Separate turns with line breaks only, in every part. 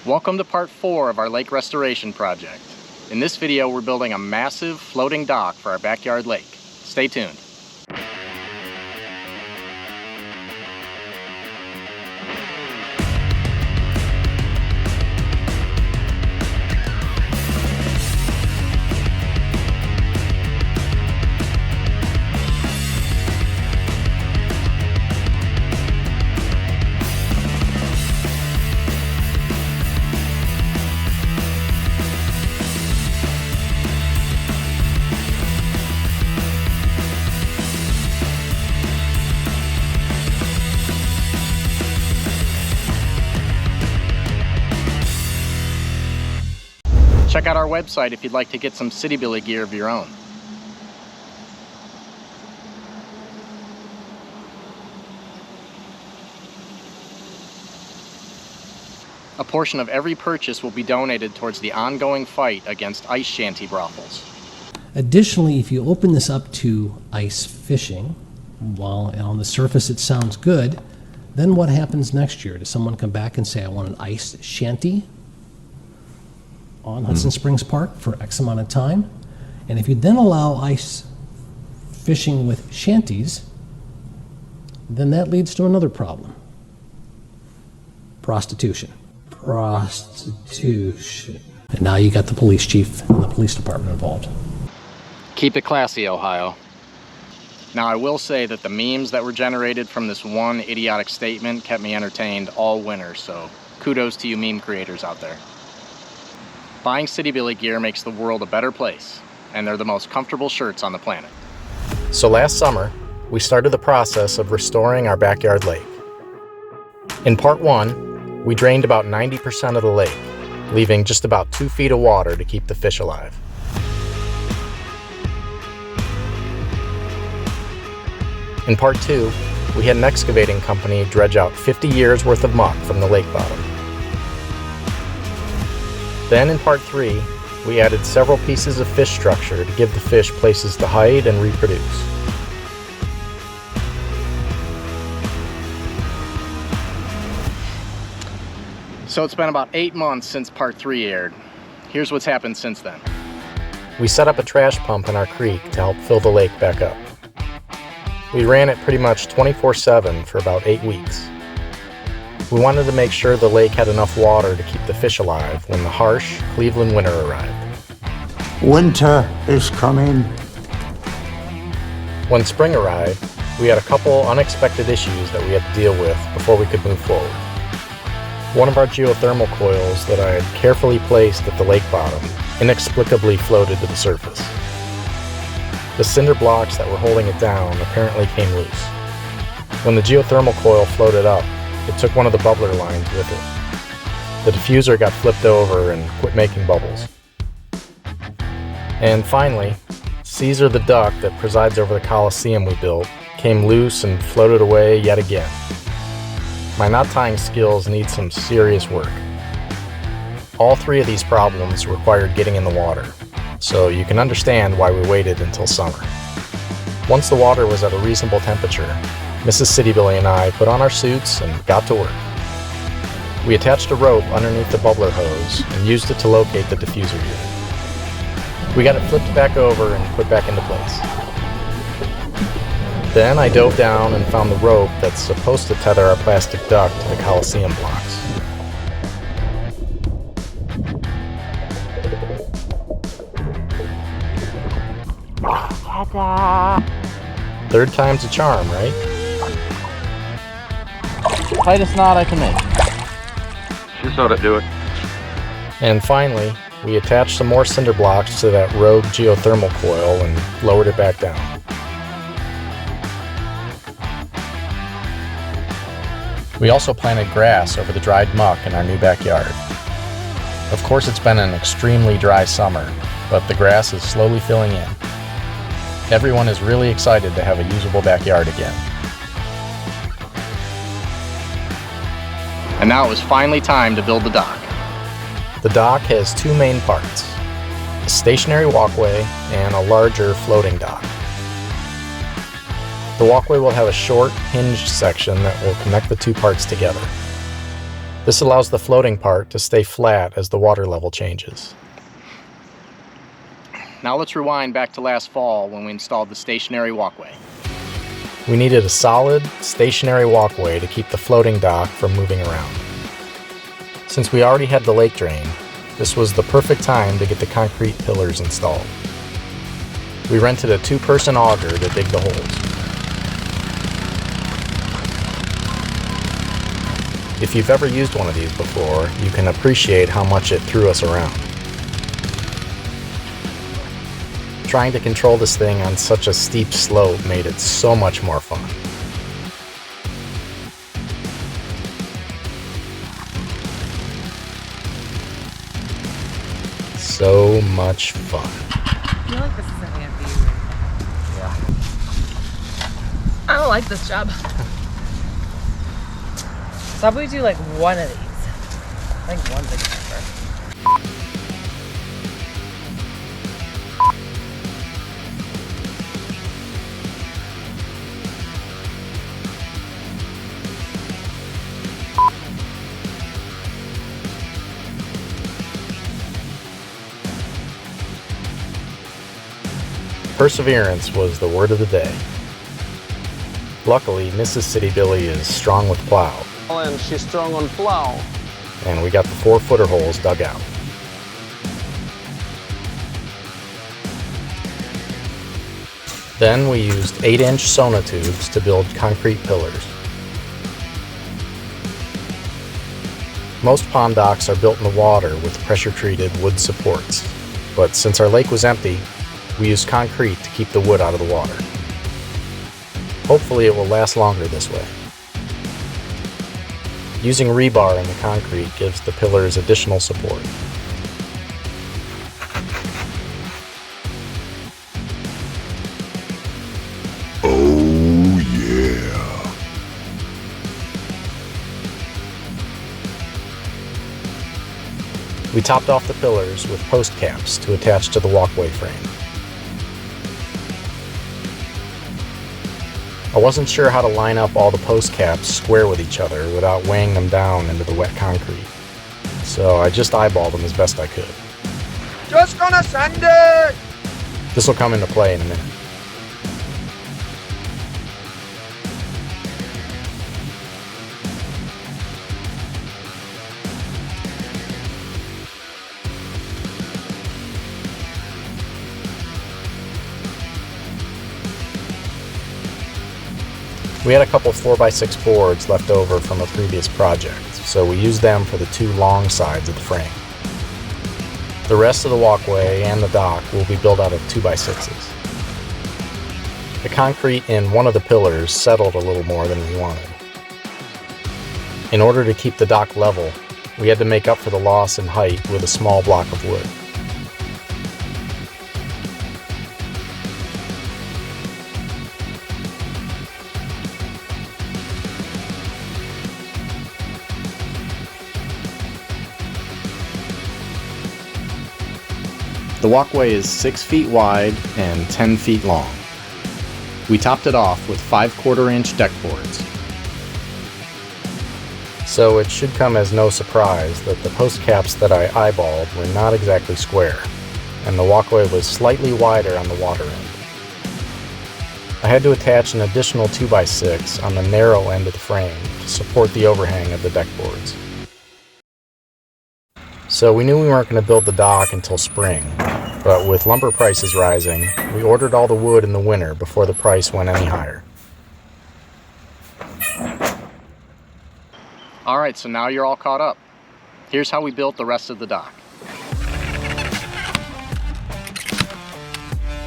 Welcome to part 4 of our lake restoration project. In this video, we're building a massive floating dock for our backyard lake. Stay tuned. Check out our website if you'd like to get some CityBilly gear of your own. A portion of every purchase will be donated towards the ongoing fight against ice shanty brothels.
Additionally, if you open this up to ice fishing, while on the surface it sounds good, then what happens next year? Does someone come back and say, I want an ice shanty on Hudson Springs Park for X amount of time? And if you then allow ice fishing with shanties, then that leads to another problem. Prostitution. Prostitution. And now you got the police chief and the police department involved.
Keep it classy, Ohio. Now, I will say that the memes that were generated from this one idiotic statement kept me entertained all winter, so kudos to you meme creators out there. Buying CityBilly gear makes the world a better place, and they're the most comfortable shirts on the planet. So last summer, we started the process of restoring our backyard lake. In part 1, we drained about 90% of the lake, leaving just about 2 feet of water to keep the fish alive. In part 2, we had an excavating company dredge out 50 years worth of muck from the lake bottom. Then in part 3, we added several pieces of fish structure to give the fish places to hide and reproduce. So it's been about 8 months since part 3 aired. Here's what's happened since then. We set up a trash pump in our creek to help fill the lake back up. We ran it pretty much 24/7 for about 8 weeks. We wanted to make sure the lake had enough water to keep the fish alive when the harsh Cleveland winter arrived.
Winter is coming.
When spring arrived, we had a couple unexpected issues that we had to deal with before we could move forward. One of our geothermal coils that I had carefully placed at the lake bottom inexplicably floated to the surface. The cinder blocks that were holding it down apparently came loose. When the geothermal coil floated up, it took one of the bubbler lines with it. The diffuser got flipped over and quit making bubbles. And finally, Caesar the duck that presides over the Coliseum we built came loose and floated away yet again. My knot tying skills need some serious work. All 3 of these problems required getting in the water, so you can understand why we waited until summer. Once the water was at a reasonable temperature, Mrs. CityBilly and I put on our suits and got to work. We attached a rope underneath the bubbler hose and used it to locate the diffuser unit. We got it flipped back over and put back into place. Then I dove down and found the rope that's supposed to tether our plastic duck to the Coliseum blocks. Third time's a charm, right? Tightest knot I can make.
Just ought to do it.
And finally, we attached some more cinder blocks to that rogue geothermal coil and lowered it back down. We also planted grass over the dried muck in our new backyard. Of course, it's been an extremely dry summer, but the grass is slowly filling in. Everyone is really excited to have a usable backyard again. And now it was finally time to build the dock. The dock has 2 main parts, a stationary walkway and a larger floating dock. The walkway will have a short, hinged section that will connect the 2 parts together. This allows the floating part to stay flat as the water level changes. Now let's rewind back to last fall when we installed the stationary walkway. We needed a solid, stationary walkway to keep the floating dock from moving around. Since we already had the lake drain, this was the perfect time to get the concrete pillars installed. We rented a 2-person auger to dig the holes. If you've ever used one of these before, you can appreciate how much it threw us around. Trying to control this thing on such a steep slope made it so much more fun. So much fun.
I feel like this isn't meant for you.
Yeah.
I don't like this job. Probably do like one of these. I think one's a good number.
Perseverance was the word of the day. Luckily, Mrs. CityBilly is strong with plow,
And she's strong on plow.
and we got the 4-footer holes dug out. Then we used 8-inch sonotubes to build concrete pillars. Most pond docks are built in the water with pressure-treated wood supports, but since our lake was empty, we used concrete to keep the wood out of the water. Hopefully it will last longer this way. Using rebar in the concrete gives the pillars additional support.
Oh, yeah.
We topped off the pillars with post caps to attach to the walkway frame. I wasn't sure how to line up all the post caps square with each other without weighing them down into the wet concrete, so I just eyeballed them as best I could.
Just gonna send it!
This will come into play in a minute. We had a couple 4x6 boards left over from a previous project, so we used them for the 2 long sides of the frame. The rest of the walkway and the dock will be built out of 2x6s. The concrete in one of the pillars settled a little more than we wanted. In order to keep the dock level, we had to make up for the loss in height with a small block of wood. The walkway is 6 feet wide and 10 feet long. We topped it off with 5/4-inch deck boards. So it should come as no surprise that the post caps that I eyeballed were not exactly square, and the walkway was slightly wider on the water end. I had to attach an additional 2x6 on the narrow end of the frame to support the overhang of the deck boards. So we knew we weren't going to build the dock until spring, but with lumber prices rising, we ordered all the wood in the winter before the price went any higher. Alright, so now you're all caught up. Here's how we built the rest of the dock.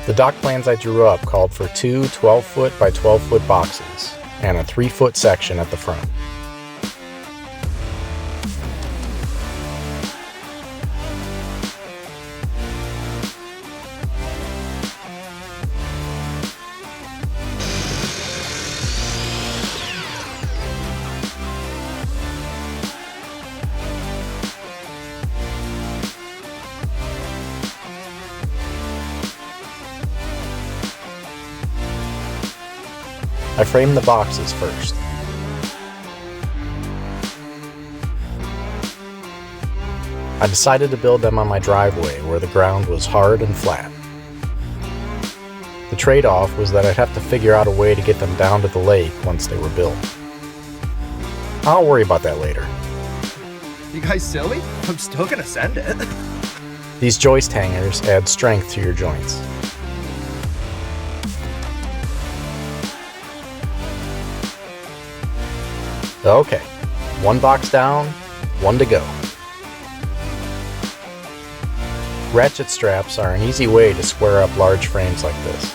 The dock plans I drew up called for 2 12-foot by 12-foot boxes and a 3-foot section at the front. I framed the boxes first. I decided to build them on my driveway where the ground was hard and flat. The trade-off was that I'd have to figure out a way to get them down to the lake once they were built. I'll worry about that later.
You guys silly? I'm still gonna send it.
These joist hangers add strength to your joints. Okay, one box down, one to go. Ratchet straps are an easy way to square up large frames like this.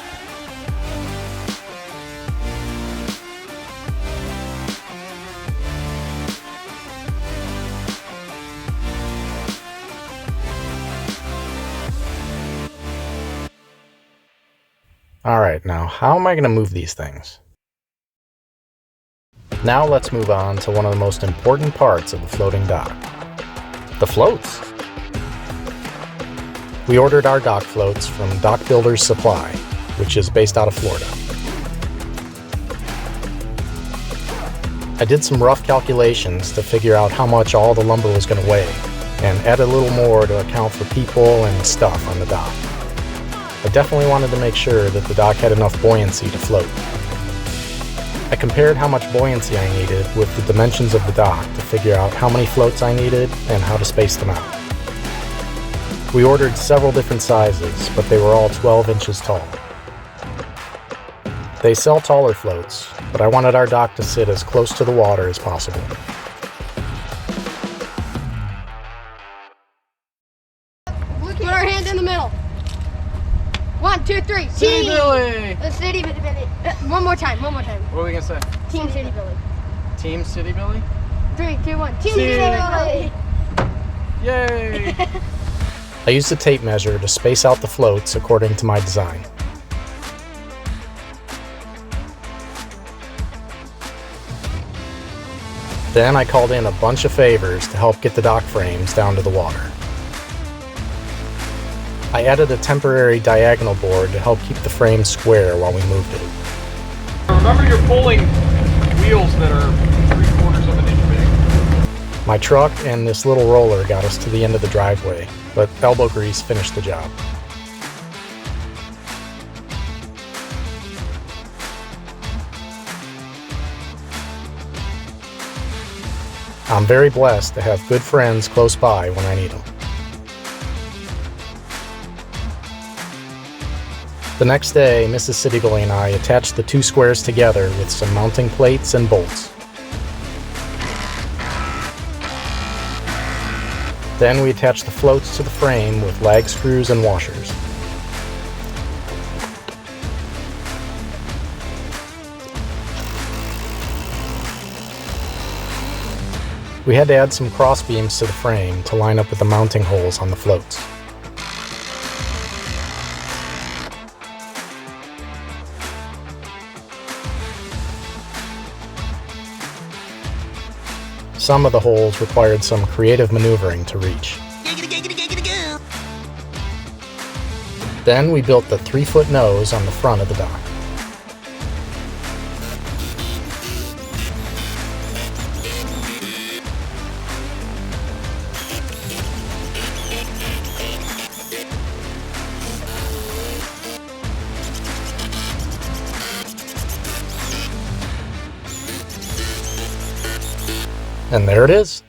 Alright, now how am I going to move these things? Now let's move on to one of the most important parts of the floating dock. The floats! We ordered our dock floats from Dock Builders Supply, which is based out of Florida. I did some rough calculations to figure out how much all the lumber was going to weigh, and add a little more to account for people and stuff on the dock. I definitely wanted to make sure that the dock had enough buoyancy to float. I compared how much buoyancy I needed with the dimensions of the dock to figure out how many floats I needed and how to space them out. We ordered several different sizes, but they were all 12 inches tall. They sell taller floats, but I wanted our dock to sit as close to the water as possible.
Put our hands in the middle. 1, 2, 3.
CityBilly!
The CityBilly. One more time.
What are we gonna say?
Team CityBilly.
Team CityBilly?
3, 2, 1. Team CityBilly.
Yay! I used a tape measure to space out the floats according to my design. Then I called in a bunch of favors to help get the dock frames down to the water. I added a temporary diagonal board to help keep the frame square while we moved it.
Remember you're pulling wheels that are 3/4 of an inch big.
My truck and this little roller got us to the end of the driveway, but elbow grease finished the job. I'm very blessed to have good friends close by when I need them. The next day, Mrs. CityBilly and I attached the two squares together with some mounting plates and bolts. Then we attached the floats to the frame with lag screws and washers. We had to add some cross beams to the frame to line up with the mounting holes on the floats. Some of the holes required some creative maneuvering to reach. Then we built the 3-foot nose on the front of the dock. And there it is.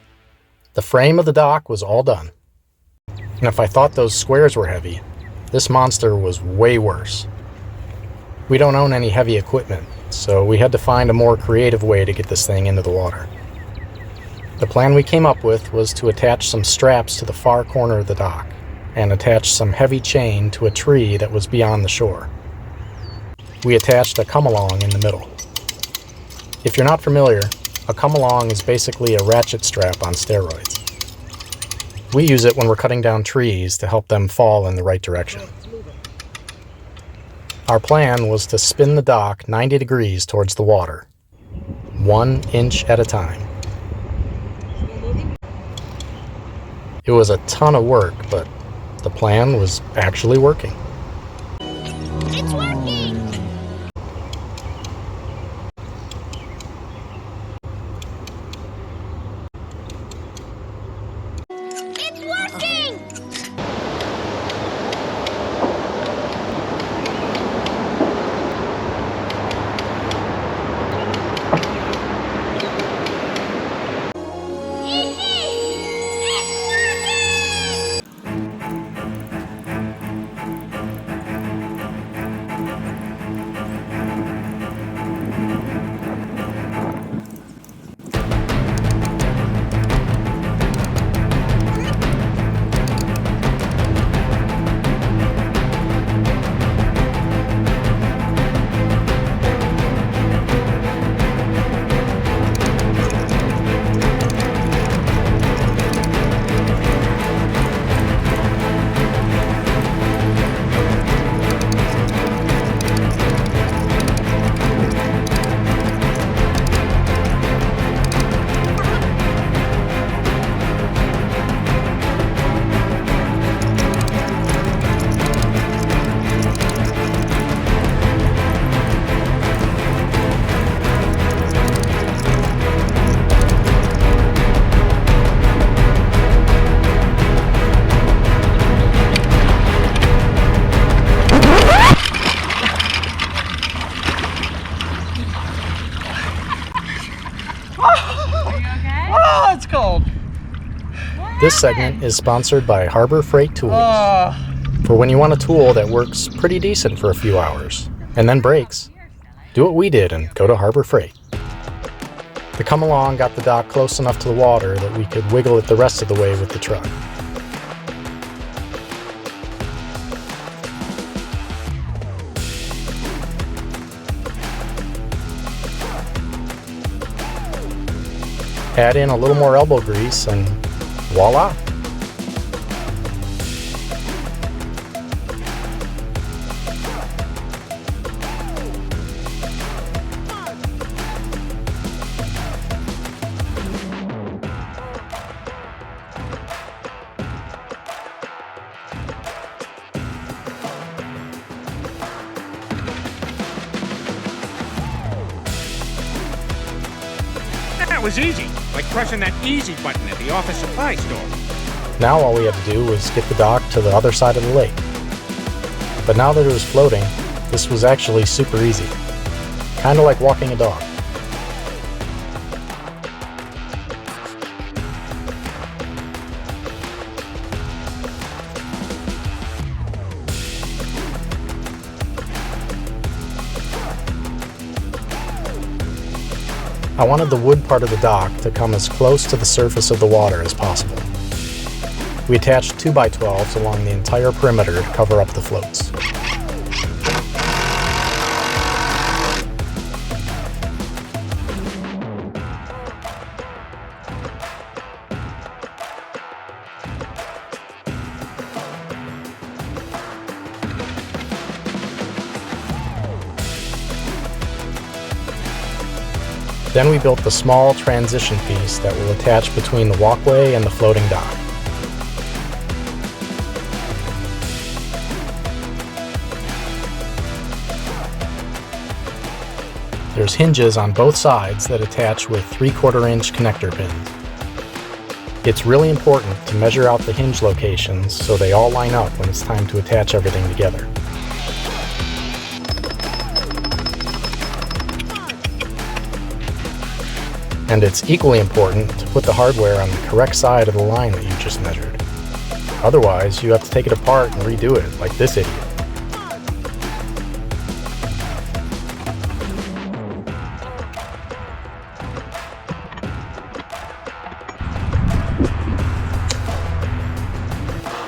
The frame of the dock was all done. And if I thought those squares were heavy, this monster was way worse. We don't own any heavy equipment, so we had to find a more creative way to get this thing into the water. The plan we came up with was to attach some straps to the far corner of the dock and attach some heavy chain to a tree that was beyond the shore. We attached a come-along in the middle. If you're not familiar, a come-along is basically a ratchet strap on steroids. We use it when we're cutting down trees to help them fall in the right direction. Our plan was to spin the dock 90 degrees towards the water, 1 inch at a time. It was a ton of work, but the plan was actually working.
It's working! It's working!
okay?
Oh, it's cold.
This segment is sponsored by Harbor Freight Tools.
Oh.
For when you want a tool that works pretty decent for a few hours, and then breaks, do what we did and go to Harbor Freight. The come along got the dock close enough to the water that we could wiggle it the rest of the way with the truck. Add in a little more elbow grease and voila!
That was easy, like pressing that easy button at the office supply store.
Now all we had to do was get the dock to the other side of the lake. But now that it was floating, this was actually super easy. Kinda like walking a dog. I wanted the wood part of the dock to come as close to the surface of the water as possible. We attached 2x12s along the entire perimeter to cover up the floats. Then we built the small transition piece that will attach between the walkway and the floating dock. There's hinges on both sides that attach with 3/4 inch connector pins. It's really important to measure out the hinge locations so they all line up when it's time to attach everything together. And it's equally important to put the hardware on the correct side of the line that you just measured. Otherwise, you have to take it apart and redo it, like this idiot.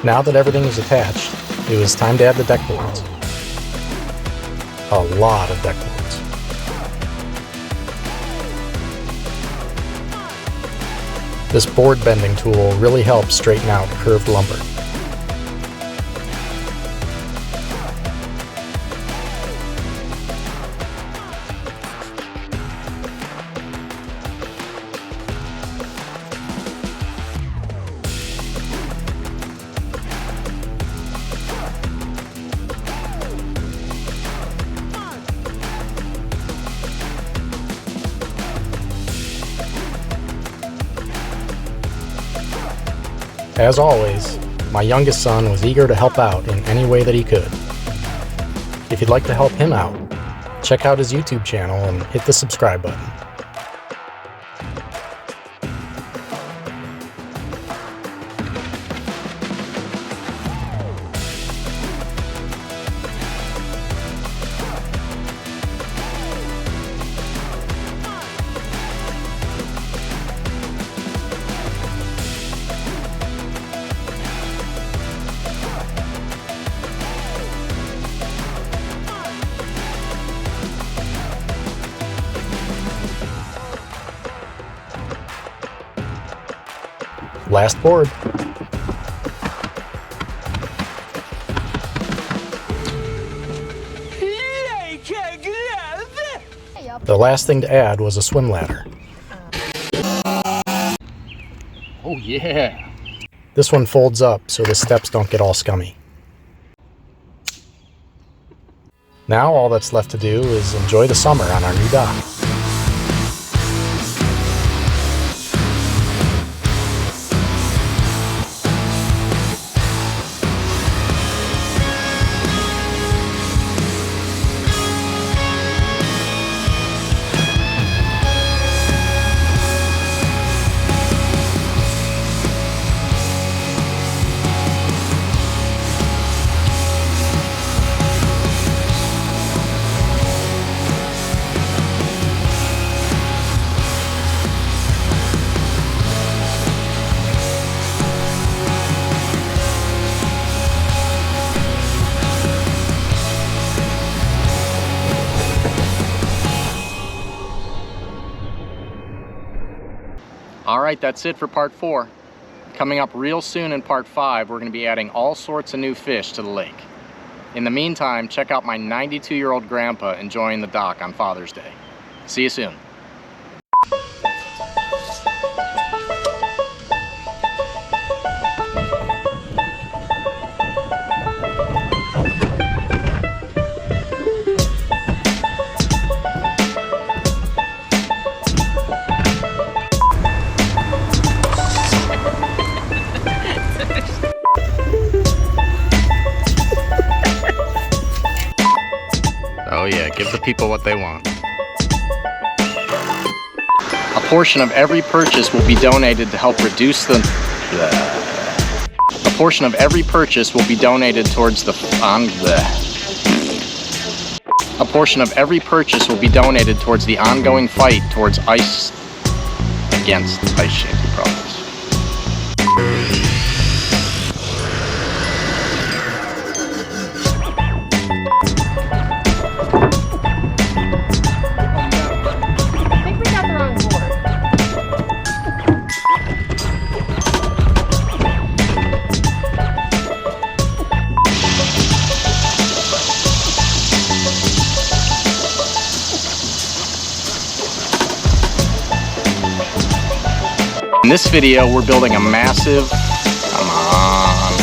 Now that everything is attached, it was time to add the deck boards. A lot of deck boards. This board bending tool really helps straighten out curved lumber. As always, my youngest son was eager to help out in any way that he could. If you'd like to help him out, check out his YouTube channel and hit the subscribe button. Last board. The last thing to add was a swim ladder.
Oh yeah.
This one folds up so the steps don't get all scummy. Now all that's left to do is enjoy the summer on our new dock. Alright, that's it for part 4. Coming up real soon in part 5, we're going to be adding all sorts of new fish to the lake. In the meantime, check out my 92-year-old grandpa enjoying the dock on Father's Day. See you soon. Oh yeah, give the people what they want. A portion of every purchase will be donated to help reduce the... A portion of every purchase will be donated towards the... A portion of every purchase will be donated towards the ongoing fight towards ice... against ice shanty problems. In this video, we're building a massive... Come on.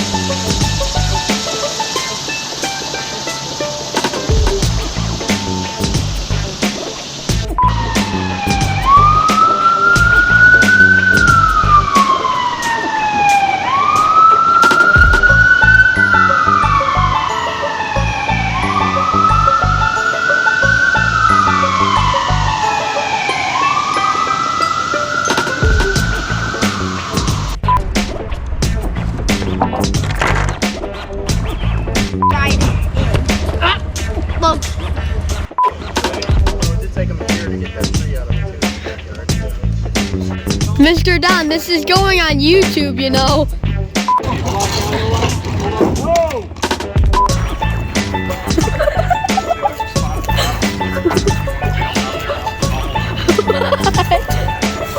Mr. Don, this is going on YouTube, you know.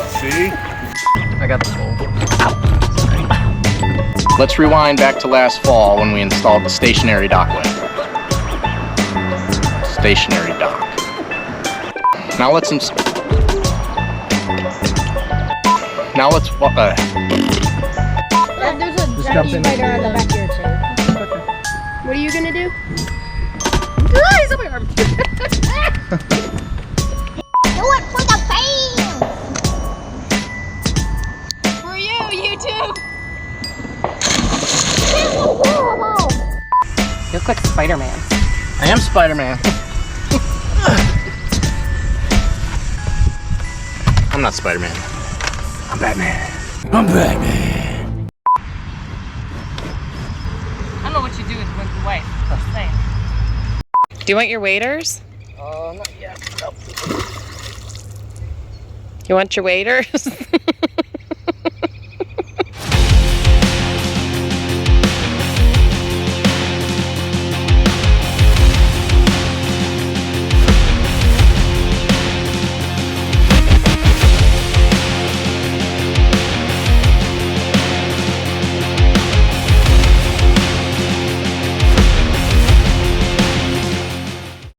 See?
I got the pole. Let's rewind back to last fall when we installed the stationary dockway. Stationary dock. Now let's
There's a giant spider on the back here too. What are you gonna do? He's on my arm. Do it for the fans! For you, YouTube!
You look like Spider-Man.
I am Spider-Man. I'm not Spider-Man. I'm Batman. I'm Batman.
I don't know what you do with the wife. Just saying. Do you want your waiters?
Not yet. Nope.
You want your waiters?